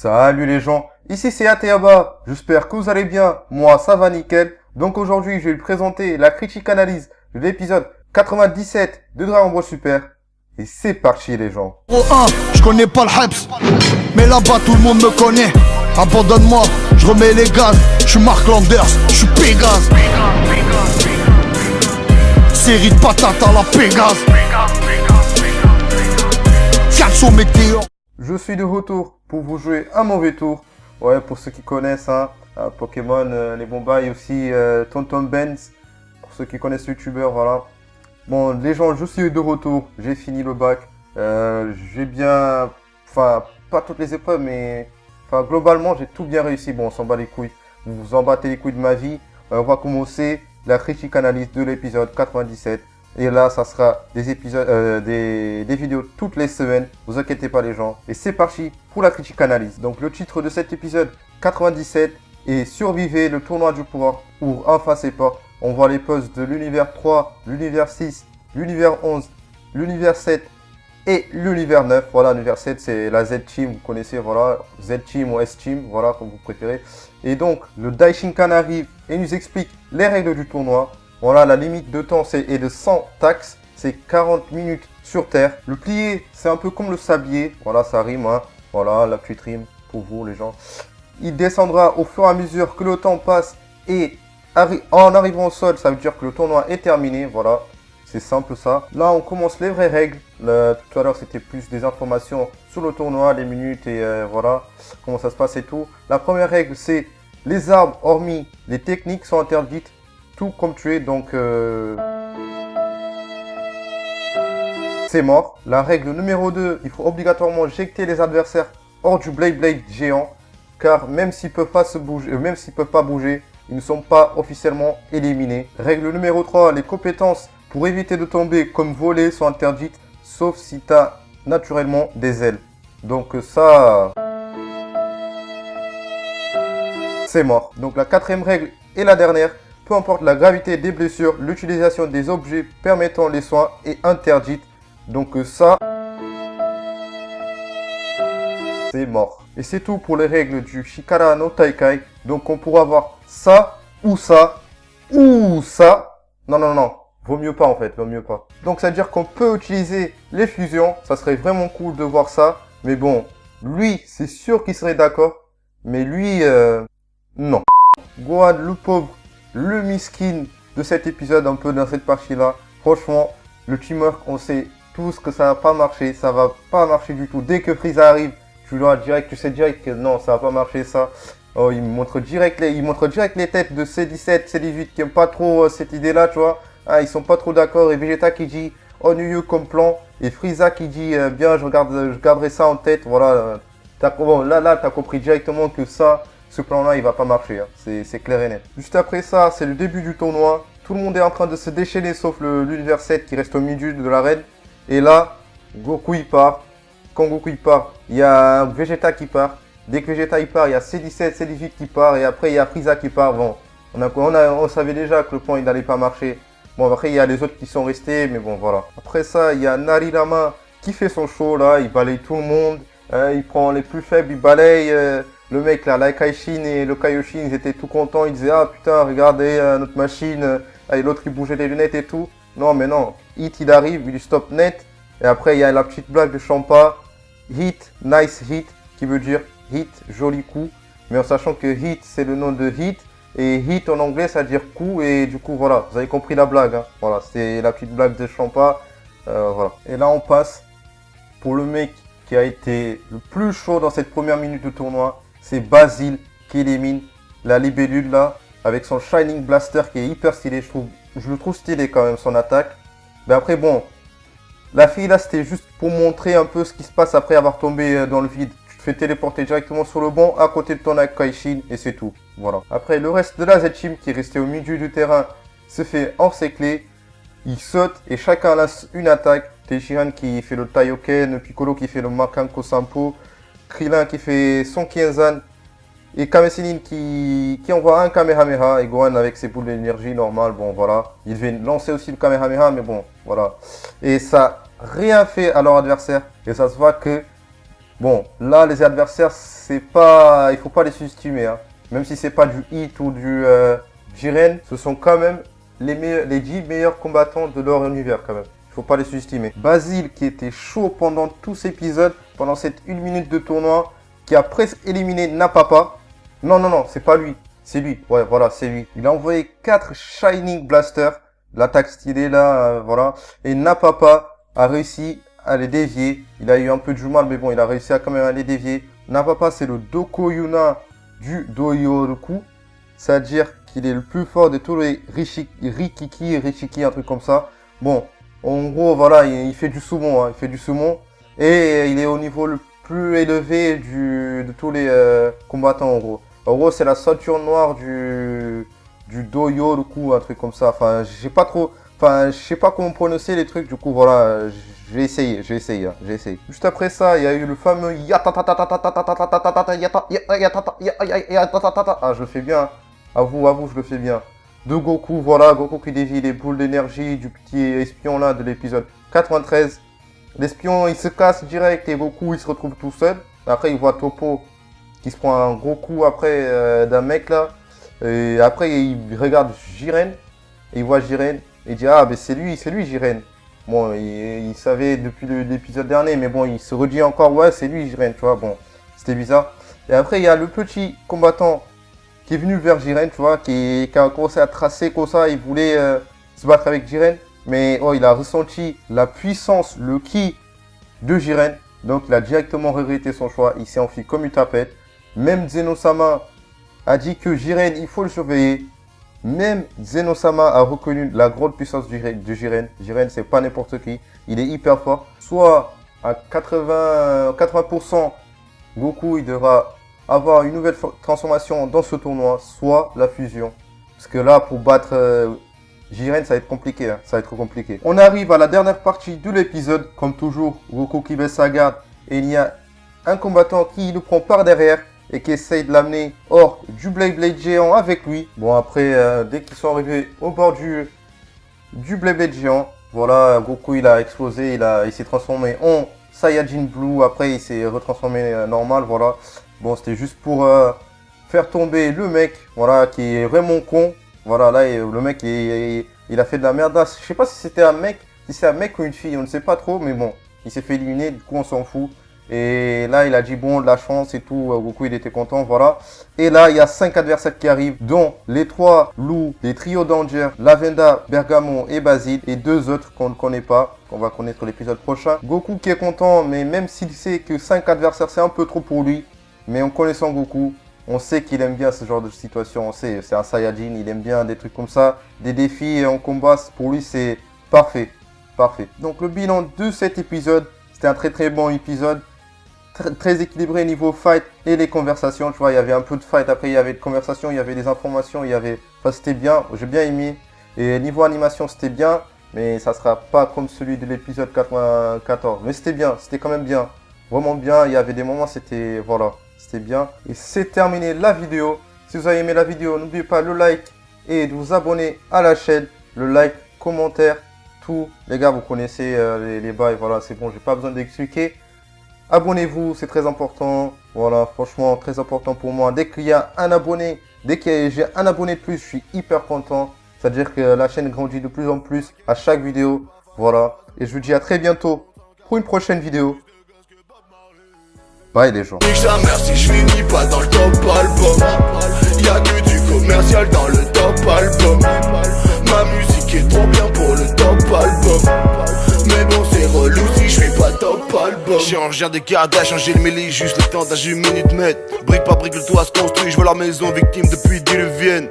Salut les gens, ici c'est Ateaba, j'espère que vous allez bien, moi ça va nickel. Donc aujourd'hui je vais vous présenter la critique analyse de l'épisode 97 de Dragon Ball Super. Et c'est parti les gens. Au 1, je connais pas le Heps, mais là-bas tout le monde me connaît. Abandonne-moi, je remets les gaz, je suis Mark Landers, je suis Pégase. Série de patates à la Pégase. 400 météores. Je suis de retour pour vous jouer un mauvais tour. Ouais, pour ceux qui connaissent Pokémon, les Bombay et aussi Tonton Benz. Pour ceux qui connaissent le youtubeur, voilà. Bon, les gens, je suis de retour. J'ai fini le bac. J'ai bien... Enfin, pas toutes les épreuves, mais... Enfin, globalement, j'ai tout bien réussi. Bon, on s'en bat les couilles. Vous vous en battez les couilles de ma vie. On va commencer la critique analyse de l'épisode 97. Et là, ça sera des épisodes, des vidéos toutes les semaines. Vous inquiétez pas les gens. Et c'est parti pour la critique analyse. Donc le titre de cet épisode 97 est Survivez le tournoi du pouvoir ouvre enfin ses portes. On voit les postes de l'univers 3, l'univers 6, l'univers 11, l'univers 7 et l'univers 9. Voilà, l'univers 7 c'est la Z-Team, vous connaissez, voilà, Z-Team ou S-Team, voilà, comme vous préférez. Et donc, le Daishinkan arrive et nous explique les règles du tournoi. Voilà, la limite de temps est de 100 taxes, c'est 40 minutes sur Terre. Le plié, c'est un peu comme le sablier, voilà, ça rime, hein. Voilà, la petite rime pour vous les gens. Il descendra au fur et à mesure que le temps passe et en arrivant au sol, ça veut dire que le tournoi est terminé, voilà. C'est simple ça. Là, on commence les vraies règles. Tout à l'heure, c'était plus des informations sur le tournoi, les minutes et voilà, comment ça se passe et tout. La première règle, c'est les armes, hormis les techniques, sont interdites. Tout comme tu es, donc c'est mort. La règle numéro 2, il faut obligatoirement jeter les adversaires hors du Blade géant, car même s'ils peuvent pas se bouger, ils ne sont pas officiellement éliminés. Règle numéro 3, les compétences pour éviter de tomber comme voler sont interdites, sauf si tu as naturellement des ailes. Donc ça, c'est mort. Donc la quatrième règle et la dernière. Peu importe la gravité des blessures, l'utilisation des objets permettant les soins est interdite. Donc ça, c'est mort. Et c'est tout pour les règles du Shikara no Taikai. Donc on pourra avoir ça, ou ça, ou ça. Non. Vaut mieux pas en fait, vaut mieux pas. Donc ça veut dire qu'on peut utiliser les fusions. Ça serait vraiment cool de voir ça. Mais bon, lui, c'est sûr qu'il serait d'accord. Mais lui, non. Gohan, le pauvre. Le miskin de cet épisode, un peu dans cette partie-là. Franchement, le teamwork, on sait tous que ça va pas marcher. Ça va pas marcher du tout. Dès que Frieza arrive, tu sais direct que non, ça va pas marcher ça. Oh, il montre direct les têtes de C17, C18 qui aiment pas trop cette idée-là, tu vois. Ah, ils sont pas trop d'accord. Et Vegeta qui dit ennuyeux comme plan. Et Frieza qui dit bien, je garderai ça en tête. Voilà. Bon, là, t'as compris directement que ça. Ce plan-là, il va pas marcher, hein. C'est clair et net. Juste après ça, c'est le début du tournoi. Tout le monde est en train de se déchaîner, sauf l'univers 7 qui reste au milieu de l'arène. Et là, Goku il part. Quand Goku il part, il y a Vegeta qui part. Dès que Vegeta il part, il y a C17, C18 qui part. Et après, il y a Frieza qui part. Bon, on savait déjà que le plan il n'allait pas marcher. Bon, après, il y a les autres qui sont restés, mais bon, voilà. Après ça, il y a Narirama qui fait son show, là. Il balaye tout le monde. Il prend les plus faibles, il balaye... Le mec là, la Kaishin et le Kaioshin, ils étaient tout contents, ils disaient ah putain regardez notre machine, et l'autre il bougeait les lunettes et tout. Non mais non, Hit il arrive, il stop net, et après il y a la petite blague de Champa, Hit, nice hit, qui veut dire hit, joli coup, mais en sachant que Hit c'est le nom de Hit, et Hit en anglais ça veut dire coup, et du coup voilà, vous avez compris la blague, hein. Voilà, c'est la petite blague de Champa, voilà. Et là on passe pour le mec qui a été le plus chaud dans cette première minute de tournoi. C'est Basile qui élimine la libellule là, avec son Shining Blaster qui est hyper stylé, je le trouve stylé quand même son attaque. Mais après bon, la fille là c'était juste pour montrer un peu ce qui se passe après avoir tombé dans le vide. Tu te fais téléporter directement sur le banc à côté de ton Kaishin et c'est tout. Voilà. Après le reste de la Z-Team qui est resté au milieu du terrain se fait encercler. Il saute et chacun lance une attaque. Tenshinhan qui fait le Taioken, Piccolo qui fait le Makanko Sampo, Krillin qui fait son Kienzan et Kame Sennin qui envoie un Kamehameha et Gohan avec ses boules d'énergie normales, bon voilà. Il devait lancer aussi le Kamehameha mais bon voilà. Et ça n'a rien fait à leur adversaire et ça se voit que Bon, là, les adversaires, c'est pas... il faut pas les sous-estimer, hein. Même si c'est pas du Hit ou du Jiren, ce sont quand même les 10 meilleurs combattants de leur univers, quand même. Il faut pas les sous-estimer. Basile, qui était chaud pendant tout cet épisode, pendant cette 1 minute de tournoi, qui a presque éliminé Napapa. Non, c'est pas lui. C'est lui. Ouais, voilà, c'est lui. Il a envoyé 4 Shining Blaster. L'attaque stylée, là, voilà. Et Napapa a réussi à les dévier. Il a eu un peu de mal, mais bon, il a réussi à quand même à les dévier. Napapa, c'est le Doko Yuna du Doyoku. C'est-à-dire qu'il est le plus fort de tous les Rikiki, un truc comme ça. Bon, en gros, voilà, il fait du sumo, hein, il fait du sumo. Et il est au niveau le plus élevé de tous les combattants, en gros. En gros, c'est la ceinture noire du Doyoku, un truc comme ça. Enfin, je sais pas comment prononcer les trucs, du coup, voilà, j'ai essayé. Juste après ça, il y a eu le fameux ah, je le fais bien, avoue, je le fais bien. De Goku, voilà, Goku qui dévie les boules d'énergie du petit espion là de l'épisode 93. L'espion, il se casse direct et Goku, il se retrouve tout seul. Après, il voit Toppo qui se prend un gros coup après d'un mec là. Et après, il regarde Jiren et il voit Jiren. Et il dit, ah, ben c'est lui Jiren. Bon, il savait depuis l'épisode dernier, mais bon, il se redit encore, ouais, c'est lui Jiren, tu vois. Bon, c'était bizarre. Et après, il y a le petit combattant qui est venu vers Jiren, tu vois, qui a commencé à tracer comme ça. Il voulait se battre avec Jiren. Mais oh, il a ressenti la puissance, le ki de Jiren. Donc, il a directement regretté son choix. Il s'est enfui comme une tapette. Même Zeno-sama a dit que Jiren, il faut le surveiller. Même Zeno-sama a reconnu la grande puissance de Jiren. Jiren, c'est pas n'importe qui. Il est hyper fort. Soit à 80%, Goku, il devra avoir une nouvelle transformation dans ce tournoi. Soit la fusion. Parce que là, pour battre Jiren, ça va être compliqué. Hein. Ça va être compliqué. On arrive à la dernière partie de l'épisode. Comme toujours, Goku qui baisse sa garde. Et il y a un combattant qui le prend par derrière et qui essaye de l'amener hors du Blade géant avec lui. Bon, après, dès qu'ils sont arrivés au bord du Blade géant, voilà, Goku, il a explosé, il s'est transformé en Saiyajin Blue. Après, il s'est retransformé normal, voilà. Bon, c'était juste pour faire tomber le mec, voilà, qui est vraiment con. Voilà, là, le mec, il a fait de la merdasse. Je sais pas si c'était un mec, si c'est un mec ou une fille, on ne sait pas trop, mais bon, il s'est fait éliminer, du coup, on s'en fout. Et là, il a dit, bon, de la chance et tout. Goku, il était content, voilà. Et là, il y a 5 adversaires qui arrivent, dont les 3 loups, les trios Danger, Lavenda, Bergamo et Basile. Et 2 autres qu'on ne connaît pas, qu'on va connaître l'épisode prochain. Goku qui est content, mais même s'il sait que 5 adversaires, c'est un peu trop pour lui. Mais en connaissant Goku, on sait qu'il aime bien ce genre de situation. On sait, c'est un Saiyajin, il aime bien des trucs comme ça. Des défis en combat, pour lui, c'est parfait. Parfait. Donc, le bilan de cet épisode, c'était un très bon épisode. Très équilibré niveau fight et les conversations, tu vois, il y avait un peu de fight, après il y avait de conversations, il y avait des informations, enfin c'était bien, j'ai bien aimé. Et niveau animation c'était bien, mais ça sera pas comme celui de l'épisode 94. Mais c'était bien, c'était quand même bien, vraiment bien, il y avait des moments, c'était bien. Et c'est terminé la vidéo. Si vous avez aimé la vidéo, n'oubliez pas le like et de vous abonner à la chaîne. Le like, commentaire, tout. Les gars, vous connaissez les bails, voilà, c'est bon, j'ai pas besoin d'expliquer. Abonnez-vous, c'est très important. Voilà, franchement, très important pour moi. Dès qu'il y a un abonné, dès que j'ai un abonné de plus, je suis hyper content. C'est-à-dire que la chaîne grandit de plus en plus à chaque vidéo. Voilà. Et je vous dis à très bientôt pour une prochaine vidéo. Bye les gens. Si je finis pas dans le top album, y'a que du commercial dans le top album. Ma musique est trop bien pour le top album. Mais bon c'est relou si je fais pas top album. Chirurgien des Kardashians, j'ai le mêlé juste le temps d'un minute mètre. Brique par brique le toit se construit, je vois leur maison victime depuis diluvienne.